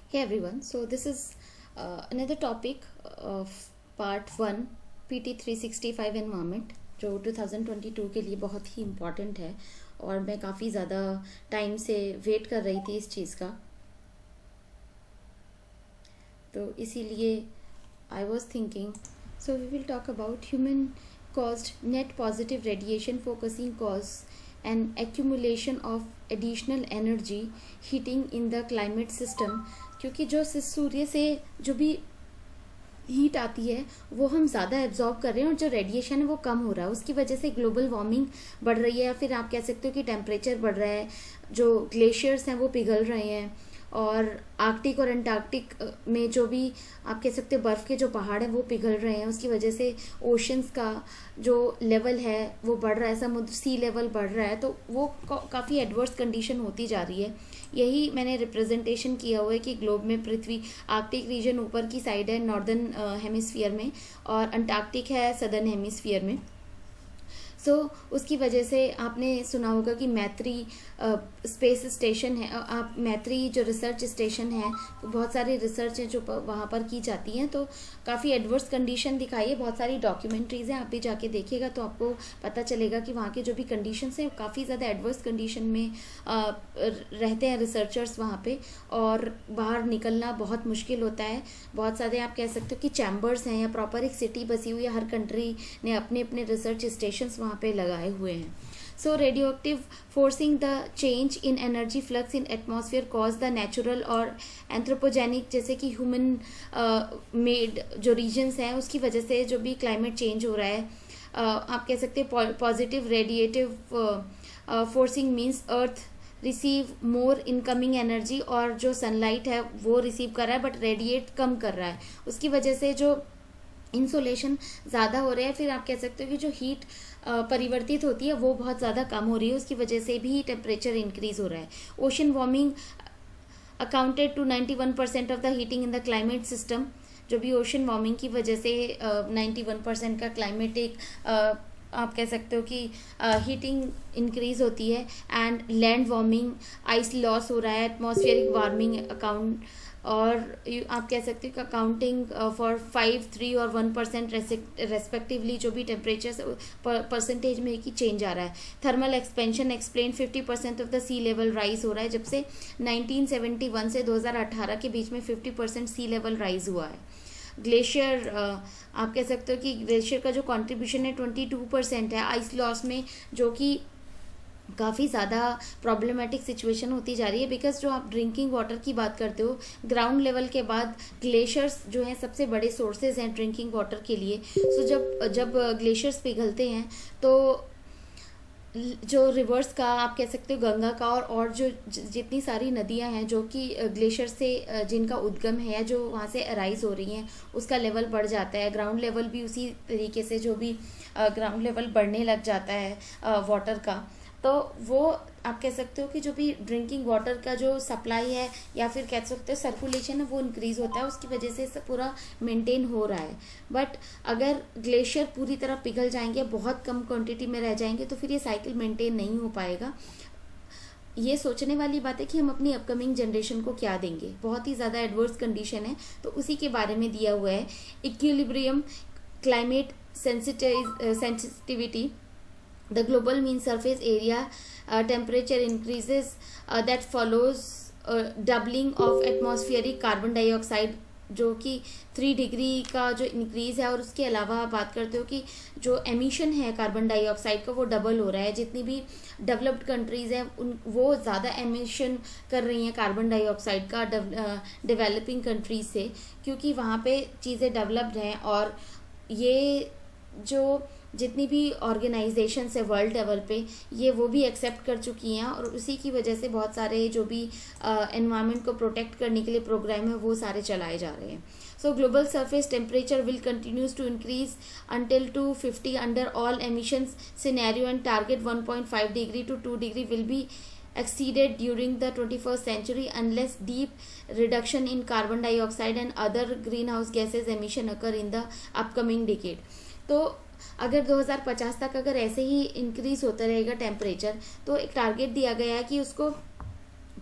Hey everyone, so this is another topic of part 1 PT 365 environment जो 2022 के लिए बहुत ही इम्पॉर्टेंट है और मैं काफ़ी ज़्यादा टाइम से वेट कर रही थी इस चीज़ का। तो इसीलिए I was thinking so we will talk about human caused net positive radiation focusing cause and accumulation of additional energy heating in the climate system, क्योंकि जो सूर्य से जो भी हीट आती है वो हम ज़्यादा एब्जॉर्ब कर रहे हैं और जो रेडिएशन है वो कम हो रहा है, उसकी वजह से ग्लोबल वार्मिंग बढ़ रही है या फिर आप कह सकते हो कि टेम्परेचर बढ़ रहा है, जो ग्लेशियर्स हैं वो पिघल रहे हैं और आर्कटिक और अंटार्कटिक में जो भी आप कह सकते हो बर्फ़ के जो पहाड़ हैं वो पिघल रहे हैं, उसकी वजह से ओशंस का जो लेवल है वो बढ़ रहा है, समुद्र सी लेवल बढ़ रहा है, तो वो काफ़ी एडवर्स कंडीशन होती जा रही है। यही मैंने रिप्रेजेंटेशन किया हुआ है कि ग्लोब में पृथ्वी आर्कटिक रीजन ऊपर की साइड है नॉर्दर्न हेमिस्फीयर में और अंटार्कटिक है सदर्न हेमिस्फीयर में। उसकी वजह से आपने सुना होगा कि मैत्री स्पेस स्टेशन है, आप मैत्री जो रिसर्च स्टेशन है, बहुत सारी रिसर्च हैं जो वहाँ पर की जाती हैं, तो काफ़ी एडवर्स कंडीशन दिखाई है, बहुत सारी डॉक्यूमेंट्रीज हैं, आप भी जाके देखिएगा तो आपको पता चलेगा कि वहाँ के जो भी कंडीशंस हैं काफ़ी ज़्यादा एडवर्स कंडीशन में रहते हैं रिसर्चर्स वहाँ पे, और बाहर निकलना बहुत मुश्किल होता है। बहुत सारे आप कह सकते हो कि चैम्बर्स हैं या प्रॉपर एक सिटी बसी हुई है, हर कंट्री ने अपने अपने रिसर्च स्टेशंस वहाँ पे लगाए हुए हैं। So radioactive forcing the change in energy flux in atmosphere cause the natural और एंथ्रोपोजेनिक, जैसे कि ह्यूमन मेड जो रीजन्स हैं उसकी वजह से जो भी क्लाइमेट चेंज हो रहा है, आप कह सकते हैं positive radiative forcing means earth receive मोर इनकमिंग एनर्जी, और जो सनलाइट है वो रिसीव कर रहा है बट रेडिएट कम कर रहा है, उसकी वजह से जो इंसोलेशन ज़्यादा हो रहा है, फिर आप कह सकते हो कि जो हीट परिवर्तित होती है वो बहुत ज़्यादा कम हो रही है, उसकी वजह से भी टेम्परेचर इंक्रीज हो रहा है। Ocean warming accounted to 91% of the heating in the climate system, जो भी ओशन वार्मिंग की वजह से 91% का क्लाइमेटिक आप कह सकते हो कि हीटिंग इंक्रीज होती है। And land warming, ice loss हो रहा है, एटमॉस्फेरिक वार्मिंग अकाउंट, और आप कह सकते हो कि अकाउंटिंग फॉर 5, 3 और 1% रेस्पेक्टिवली जो भी टेम्परेचर परसेंटेज में ही चेंज आ रहा है। Thermal expansion explain 50% of the sea level rise हो रहा है, जब से 1971 से 2018 के बीच में 50% सी लेवल राइज हुआ है। ग्लेशियर, आप कह सकते हो कि ग्लेशियर का जो कंट्रीब्यूशन है 22% है आइस लॉस में, जो कि काफ़ी ज़्यादा प्रॉब्लमेटिक सिचुएशन होती जा रही है, बिकॉज जो आप ड्रिंकिंग वाटर की बात करते हो, ग्राउंड लेवल के बाद ग्लेशियर्स जो हैं सबसे बड़े सोर्सेज हैं ड्रिंकिंग वाटर के लिए। सो जब ग्लेशियर्स पिघलते हैं तो जो रिवर्स का आप कह सकते हो गंगा का और जो जितनी सारी नदियां हैं जो कि ग्लेशियर से जिनका उद्गम है या जो वहाँ से अराइज हो रही हैं, उसका लेवल बढ़ जाता है। ग्राउंड लेवल भी उसी तरीके से जो भी ग्राउंड लेवल बढ़ने लग जाता है वाटर का, तो वो आप कह सकते हो कि जो भी ड्रिंकिंग वाटर का जो सप्लाई है या फिर कह सकते हो सर्कुलेशन है वो इंक्रीज होता है, उसकी वजह से पूरा मेंटेन हो रहा है। बट अगर ग्लेशियर पूरी तरह पिघल जाएंगे, बहुत कम क्वांटिटी में रह जाएंगे, तो फिर ये साइकिल मेंटेन नहीं हो पाएगा। ये सोचने वाली बात है कि हम अपनी अपकमिंग जनरेशन को क्या देंगे, बहुत ही ज़्यादा एडवर्स कंडीशन है, तो उसी के बारे में दिया हुआ है। Equilibrium climate sensitivity, the global mean surface area temperature increases that follows doubling of atmospheric carbon dioxide, जो कि 3 डिग्री का जो इंक्रीज है, और उसके अलावा बात करते हो कि जो एमिशन है कार्बन डाइऑक्साइड का वो डबल हो रहा है। जितनी भी डेवलप्ड कंट्रीज हैं वो ज़्यादा एमिशन कर रही हैं कार्बन डाइऑक्साइड का डेवलपिंग कंट्रीज से, क्योंकि वहाँ पे चीज़ें डेवलप्ड हैं, और ये जो जितनी भी ऑर्गेनाइजेशंस है वर्ल्ड लेवल पे ये वो भी एक्सेप्ट कर चुकी हैं, और उसी की वजह से बहुत सारे जो भी एनवायरनमेंट को प्रोटेक्ट करने के लिए प्रोग्राम है वो सारे चलाए जा रहे हैं। So global surface temperature will continues to increase until 250 under all emissions scenario, and target 1.5 degree to 2 degree will be exceeded during the 21st century unless deep reduction in carbon dioxide and other greenhouse gases emission occur in the upcoming decade. तो अगर 2050 तक अगर ऐसे ही increase होता रहेगा temperature, तो एक target दिया गया है कि उसको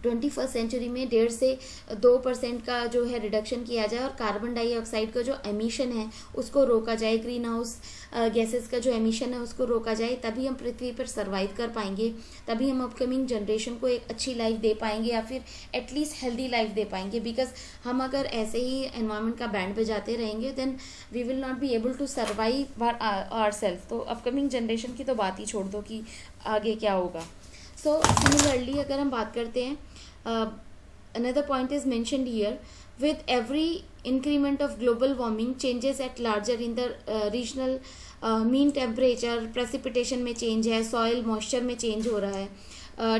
21st सेंचुरी में 1.5 से 2% का जो है रिडक्शन किया जाए और कार्बन डाइऑक्साइड का जो एमिशन है उसको रोका जाए, ग्रीन हाउस गैसेस का जो एमिशन है उसको रोका जाए, तभी हम पृथ्वी पर सर्वाइव कर पाएंगे, तभी हम अपकमिंग जनरेशन को एक अच्छी लाइफ दे पाएंगे या फिर एटलीस्ट हेल्दी लाइफ दे पाएंगे। बिकॉज हम अगर ऐसे ही एनवायरनमेंट का बैंड बजाते रहेंगे then we will not be able to survive ourselves. तो अपकमिंग जनरेशन की तो बात ही छोड़ दो कि आगे क्या होगा। सो सिमिलरली अगर हम बात करते हैं, another point is mentioned here, with every increment of global warming changes at larger in the regional mean temperature, precipitation में change है, soil moisture में change हो रहा है,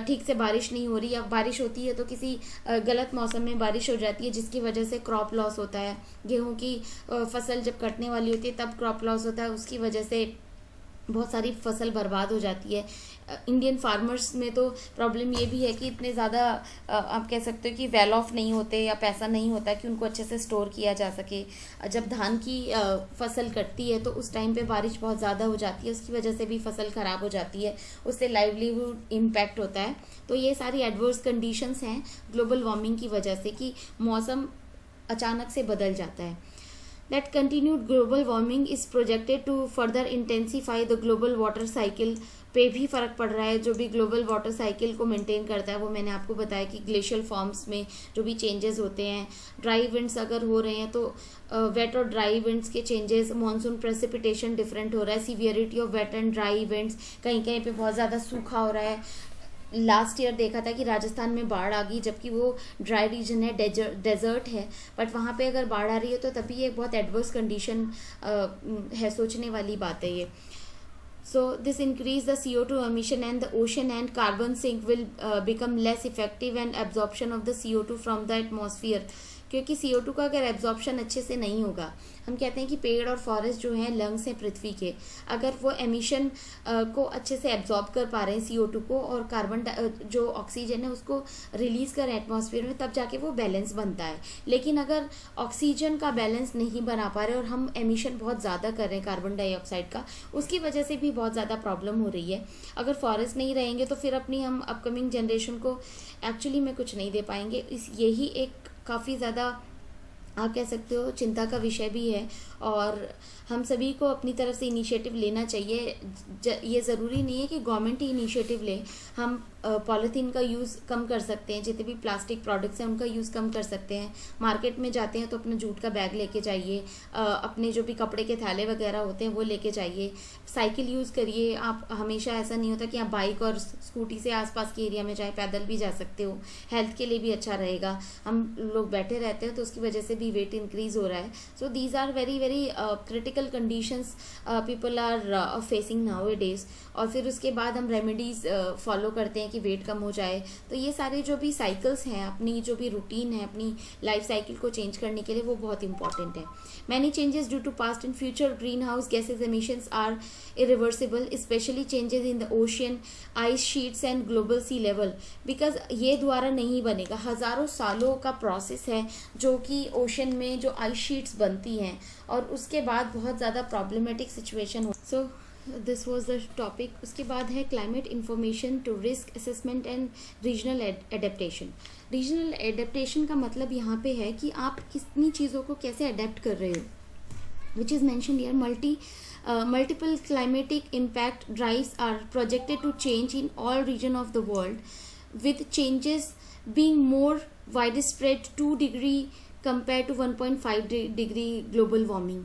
ठीक से बारिश नहीं हो रही, अब बारिश होती है तो किसी गलत मौसम में बारिश हो जाती है जिसकी वजह से क्रॉप लॉस होता है, गेहूं की फसल जब कटने वाली होती है तब क्रॉप लॉस होता है, उसकी वजह से बहुत सारी फसल बर्बाद हो जाती है। इंडियन फार्मर्स में तो प्रॉब्लम ये भी है कि इतने ज़्यादा आप कह सकते हो कि वेल ऑफ नहीं होते या पैसा नहीं होता कि उनको अच्छे से स्टोर किया जा सके। जब धान की फसल कटती है तो उस टाइम पे बारिश बहुत ज़्यादा हो जाती है, उसकी वजह से भी फसल ख़राब हो जाती है, उससे लाइवलीहुड इम्पैक्ट होता है। तो ये सारी एडवर्स कंडीशंस हैं ग्लोबल वार्मिंग की वजह से कि मौसम अचानक से बदल जाता है। That continued global warming is projected to further intensify the global water cycle पे भी फ़र्क पड़ रहा है। जो भी ग्लोबल वाटर साइकिल को मेंटेन करता है वो मैंने आपको बताया कि ग्लेशियल फॉर्म्स में जो भी चेंजेस होते हैं, ड्राई विंड्स अगर हो रहे हैं तो वेट और ड्राई विंड्स के चेंजेस, मॉनसून प्रेसिपिटेशन डिफरेंट हो रहा है, severity of wet and dry winds, कहीं कहीं पे बहुत ज़्यादा सूखा हो रहा है। लास्ट ईयर देखा था कि राजस्थान में बाढ़ आ गई, जबकि वो ड्राई रीजन है, डेजर्ट है, बट वहाँ पे अगर बाढ़ आ रही है तो तभी एक बहुत एडवर्स कंडीशन है, सोचने वाली बात है ये। So this increase the CO2 emission and the ocean and carbon sink will become less effective and absorption of the CO2 from the atmosphere, क्योंकि CO2 का अगर एब्जॉर्प्शन अच्छे से नहीं होगा, हम कहते हैं कि पेड़ और फॉरेस्ट जो हैं लंग्स हैं पृथ्वी के, अगर वो एमिशन को अच्छे से एब्जॉर्ब कर पा रहे हैं CO2 को और कार्बन जो ऑक्सीजन है उसको रिलीज करें एटमॉस्फेयर में, तब जाके वो बैलेंस बनता है। लेकिन अगर ऑक्सीजन का बैलेंस नहीं बना पा रहे और हम एमिशन बहुत ज़्यादा कर रहे हैं कार्बन डाइऑक्साइड का, उसकी वजह से भी बहुत ज़्यादा प्रॉब्लम हो रही है। अगर फॉरेस्ट नहीं रहेंगे तो फिर अपनी हम अपकमिंग जनरेशन को एक्चुअली में कुछ नहीं दे पाएंगे। यही एक काफ़ी ज़्यादा आप कह सकते हो चिंता का विषय भी है और हम सभी को अपनी तरफ से इनिशिएटिव लेना चाहिए। ये ज़रूरी नहीं है कि गवर्नमेंट ही इनिशिएटिव ले, हम पॉलीथीन का यूज़ कम कर सकते हैं, जितने भी प्लास्टिक प्रोडक्ट्स हैं उनका यूज़ कम कर सकते हैं। मार्केट में जाते हैं तो अपना जूट का बैग लेके जाइए, अपने जो भी कपड़े के थैले वगैरह होते हैं वो लेके जाइए, साइकिल यूज़ करिए। आप हमेशा ऐसा नहीं होता कि आप बाइक और स्कूटी से आसपास के एरिया में जाए, पैदल भी जा सकते हो, हेल्थ के लिए भी अच्छा रहेगा। हम लोग बैठे रहते हैं तो उसकी वजह से भी वेट इंक्रीज़ हो रहा है। So these are very very critical conditions people are facing nowadays. और फिर उसके बाद हम रेमेडीज़ फॉलो करते हैं कि वेट कम हो जाए। तो ये सारे जो भी साइकिल्स हैं, अपनी जो भी रूटीन है, अपनी लाइफ साइकिल को चेंज करने के लिए वो बहुत इंपॉर्टेंट है। Many changes due to past and future green house gases emissions are irreversible, specially changes in the ocean, ice sheets and global sea level. Because ये दोबारा नहीं बनेगा, हज़ारों सालों का प्रोसेस है जो कि ओशन में जो आइस शीट्स बनती हैं और उसके बाद बहुत ज़्यादा प्रॉब्लमेटिक सिचुएशन हो। So this was the topic. उसके बाद है climate information to risk assessment and regional adaptation. Regional adaptation का मतलब यहाँ पे है कि आप कितनी चीज़ों को कैसे अडेप्ट कर रहे हो, which is mention here. multiple climatic impact drives are projected to change in all region of the world, with changes being more widespread 2 degree compared to 1.5 degree global warming।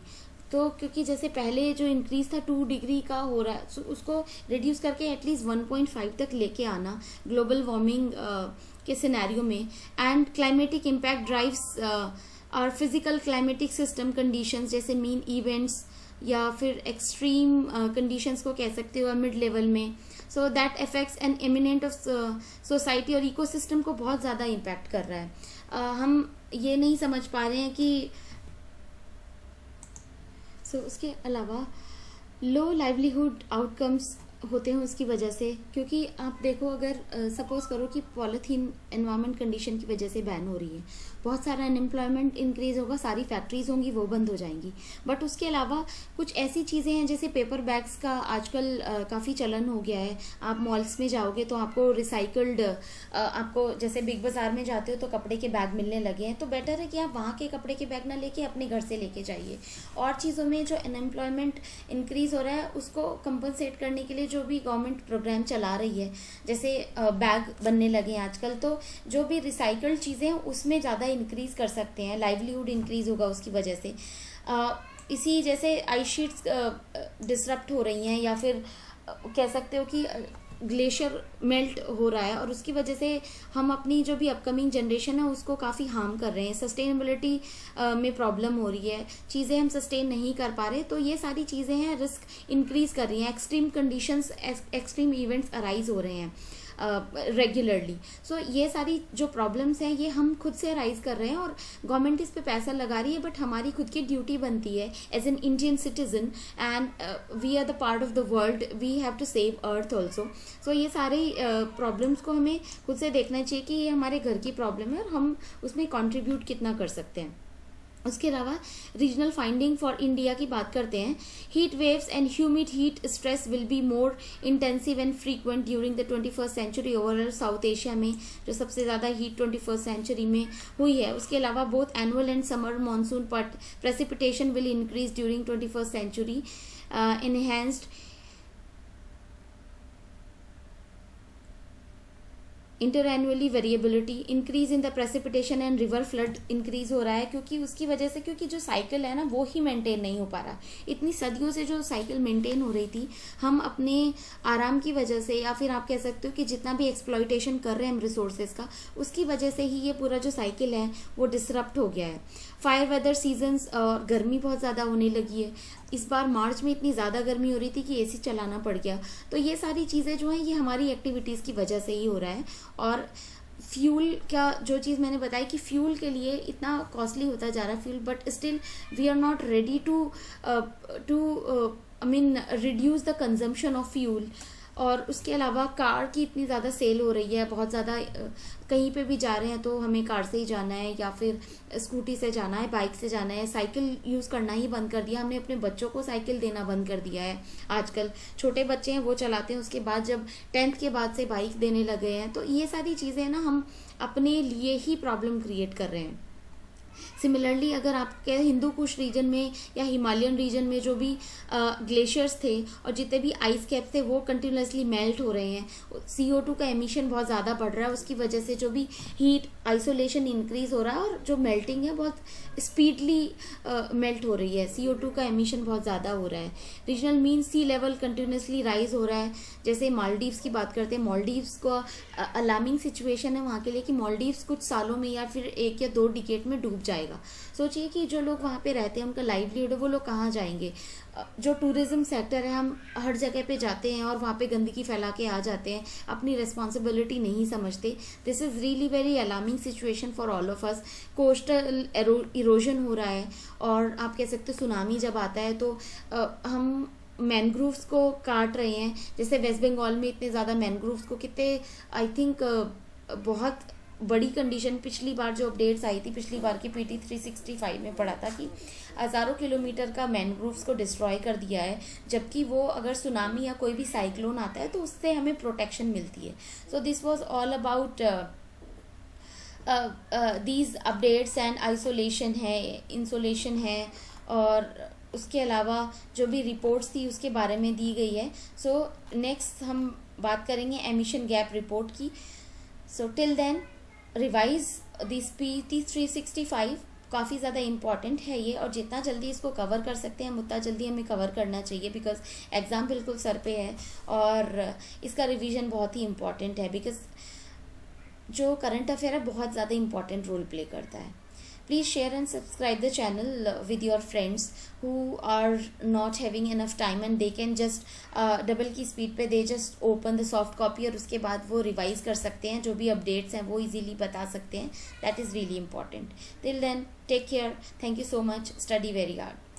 तो क्योंकि जैसे पहले जो इंक्रीज था 2 degree का हो रहा है, so उसको रिड्यूस करके एटलीस्ट 1.5 तक लेके आना ग्लोबल वार्मिंग के सिनेरियो में। And climatic impact drives are physical climatic system conditions, जैसे मीन इवेंट्स या फिर एक्सट्रीम कंडीशंस को कह सकते हो मिड लेवल में। So that affects an eminent of society और इकोसिस्टम को बहुत ज़्यादा इम्पैक्ट कर रहा है। हम ये नहीं समझ पा रहे हैं कि उसके अलावा लो लाइवलीहुड आउटकम्स होते हैं उसकी वजह से। क्योंकि आप देखो, अगर सपोज करो कि पॉलीथीन एनवायरनमेंट कंडीशन की वजह से बैन हो रही है, बहुत सारा अनएम्प्लॉयमेंट इंक्रीज होगा, सारी फैक्ट्रीज होंगी वो बंद हो जाएंगी। बट उसके अलावा कुछ ऐसी चीज़ें हैं जैसे पेपर बैग्स का आजकल काफ़ी चलन हो गया है। आप मॉल्स में जाओगे तो आपको रिसाइकल्ड, आपको जैसे बिग बाज़ार में जाते हो तो कपड़े के बैग मिलने लगे हैं, तो बेटर है कि आप वहाँ के कपड़े के बैग ना लेके अपने घर से लेके जाइए। और चीज़ों में जो अनएम्प्लॉयमेंट इंक्रीज हो रहा है उसको कंपनसेट करने के लिए जो भी गवर्नमेंट प्रोग्राम चला रही है, जैसे बैग बनने लगे हैं आजकल, तो जो भी रिसाइकल्ड चीज़ें हैं उसमें ज़्यादा इंक्रीज कर सकते हैं, लाइवलीहुड इंक्रीज होगा उसकी वजह से। इसी जैसे आइस शीट्स डिसरप्ट हो रही हैं, या फिर कह सकते हो कि ग्लेशियर मेल्ट हो रहा है, और उसकी वजह से हम अपनी जो भी अपकमिंग जनरेशन है उसको काफ़ी हार्म कर रहे हैं। सस्टेनेबिलिटी में प्रॉब्लम हो रही है, चीज़ें हम सस्टेन नहीं कर पा रहे, तो ये सारी चीज़ें हैं रिस्क इंक्रीज कर रही हैं। Extreme conditions, extreme events arise हो रहे हैं रेगुलरली। सो ये सारी जो प्रॉब्लम्स हैं ये हम खुद से राइज कर रहे हैं, और गवर्नमेंट इस पे पैसा लगा रही है, बट हमारी खुद की ड्यूटी बनती है as an Indian citizen, and we are the part of the world, we have to save earth also. So ये सारे प्रॉब्लम्स को हमें खुद से देखना चाहिए कि ये हमारे घर की प्रॉब्लम है और हम उसमें कॉन्ट्रीब्यूट कितना कर सकते हैं। उसके अलावा रीजनल फाइंडिंग फॉर इंडिया की बात करते हैं। Heat waves and humid heat stress will be more intensive and frequent during the 21st century overall. South Asia में जो सबसे ज़्यादा हीट 21st सेंचुरी में हुई है। उसके अलावा both annual and summer monsoon precipitation will increase during 21st century. Enhanced interannually variability, increase in the precipitation and river flood increase हो रहा है, क्योंकि उसकी वजह से, क्योंकि जो साइकिल है ना वो ही मेंटेन नहीं हो पा रहा। इतनी सदियों से जो साइकिल मेंटेन हो रही थी, हम अपने आराम की वजह से, या फिर आप कह सकते हो कि जितना भी एक्सप्लॉइटेशन कर रहे हैं हम रिसोर्सेज का, उसकी वजह से ही ये पूरा जो साइकिल है वो डिसरप्ट हो गया है। फायर वेदर सीजन्स, गर्मी बहुत ज़्यादा होने लगी है। इस बार मार्च में इतनी ज़्यादा गर्मी हो रही थी कि एसी चलाना पड़ गया। तो ये सारी चीज़ें जो हैं ये हमारी एक्टिविटीज़ की वजह से ही हो रहा है। और फ्यूल का जो चीज़ मैंने बताई कि फ्यूल के लिए इतना कॉस्टली होता जा रहा है fuel, but still we are not ready to reduce the consumption of fuel. और उसके अलावा कार की इतनी ज़्यादा सेल हो रही है, बहुत ज़्यादा, कहीं पे भी जा रहे हैं तो हमें कार से ही जाना है, या फिर स्कूटी से जाना है, बाइक से जाना है। साइकिल यूज़ करना ही बंद कर दिया हमने, अपने बच्चों को साइकिल देना बंद कर दिया है। आजकल छोटे बच्चे हैं वो चलाते हैं, उसके बाद जब 10th के बाद से बाइक देने लगे हैं। तो ये सारी चीज़ें ना हम अपने लिए ही प्रॉब्लम क्रिएट कर रहे हैं। सिमिलरली अगर आपके हिंदू कुश रीजन में या हिमालयन रीजन में जो भी ग्लेशियर्स थे और जितने भी आइस कैप्स थे वो कंटिन्यूसली मेल्ट हो रहे हैं, CO2 का एमिशन बहुत ज़्यादा बढ़ रहा है, उसकी वजह से जो भी हीट आइसोलेशन इंक्रीज हो रहा है, और जो मेल्टिंग है बहुत स्पीडली मेल्ट हो रही है, CO2 का एमिशन बहुत ज़्यादा हो रहा है। रीजनल मीन सी लेवल कंटिन्यूसली राइज हो रहा है। जैसे मालदीव्स की बात करते हैं, मालदीव्स को अलार्मिंग सिचुएशन है वहाँ के लिए कि मालदीव्स कुछ सालों में या फिर 1 या 2 डिकेड में डूब जाएगा। सोचिए कि जो लोग वहाँ पे रहते हैं उनका लाइवलीहुड है, वो लोग कहाँ जाएंगे। जो टूरिज्म सेक्टर है, हम हर जगह पे जाते हैं और वहाँ पे गंदगी फैला के आ जाते हैं, अपनी रिस्पॉन्सिबिलिटी नहीं समझते। This is really very alarming situation for all of us. Coastal erosion हो रहा है, और आप कह सकते हो सुनामी जब आता है तो हम मैनग्रूव्स को काट रहे हैं। जैसे वेस्ट बंगाल में इतने ज़्यादा मैनग्रूव्स को, कितने आई थिंक बहुत बड़ी कंडीशन, पिछली बार जो अपडेट्स आई थी, पिछली बार की PT 365 में पढ़ा था कि हज़ारों किलोमीटर का मैनग्रूव्स को डिस्ट्रॉय कर दिया है, जबकि वो अगर सुनामी या कोई भी साइक्लोन आता है तो उससे हमें प्रोटेक्शन मिलती है। So this was all about these updates and isolation है, इंसोलेशन है, और उसके अलावा जो भी रिपोर्ट्स थी उसके बारे में दी गई है। सो नेक्स्ट हम बात करेंगे एमिशन गैप रिपोर्ट की। So till then revise this PT 365, काफ़ी ज़्यादा इम्पॉर्टेंट है ये, और जितना जल्दी इसको कवर कर सकते हैं उतना जल्दी हमें कवर करना चाहिए, बिकॉज एग्ज़ाम बिल्कुल सर पे है और इसका रिवीजन बहुत ही इम्पॉर्टेंट है, बिकॉज जो करंट अफेयर है बहुत ज़्यादा इम्पॉर्टेंट रोल प्ले करता है। Please share and subscribe the channel with your friends who are not having enough time and they can just double की स्पीड पे they just open the soft copy और उसके बाद वो रिवाइज कर सकते हैं, जो भी अपडेट्स हैं वो इजीली बता सकते हैं। That is really important. Till then, take care. Thank you so much. Study very hard.